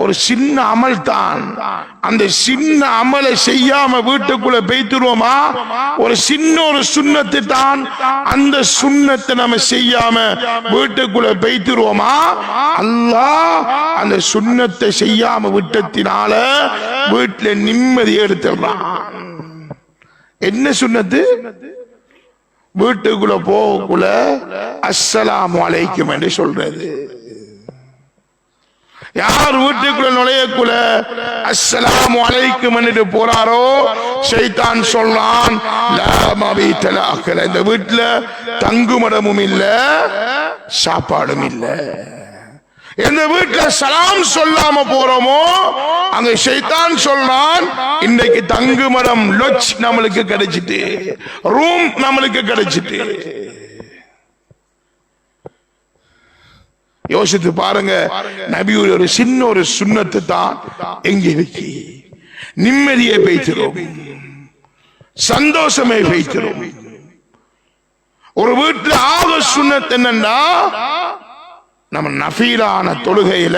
ஒரு சின்ன அமல் தான். அந்த சின்ன அமலை செய்யாம வீட்டுக்குள்ள பேய்த்துருவோமா? ஒரு சின்ன ஒரு சுண்ணத்து தான், அந்த சுண்ணத்தை நம்ம செய்யாம வீட்டுக்குள்ள பேய்த்துருவோமா? அல்லாஹ் அந்த சுண்ணத்தை செய்யாம விட்டத்தினால வீட்டுல நிம்மதியை எடுத்துடுறான். என்ன சுண்ணத்து? வீட்டுக்குள்ள போகக்குள்ள அஸ்ஸலாமு அலைக்கும் என்று சொல்றது. யார் வீட்டுக்குள்ள நுழையக்குள்ள அஸ்ஸலாமு அலைக்கும் என்று போறாரோ, ஷைத்தான் சொல்றான் லா மபீத லக, இந்த வீட்டுல தங்குமிடமும் இல்ல, சாப்பாடும் இல்ல. எந்த வீட்டுல சலாம் சொல்லாம போறோமோ அங்க ஷைத்தான் சொல்றான் இன்னைக்கு தங்குமிடம் லொட்ஜ் நம்மளுக்கு கிடைச்சிட்டு, ரூம் நம்மளுக்கு கிடைச்சிட்டு. யோசித்து பாருங்க, நபி ஒரு சின்ன ஒரு சுண்ணத்து தான் எங்கே வைக்கி நிம்மதியை பேய்க்கிறோம், சந்தோஷமே பேய்க்கிறோம். ஒரு வீட்டுல ஆக சுண்ணத்து என்னன்னா, நம்ம நஃபீலான தொழுகையில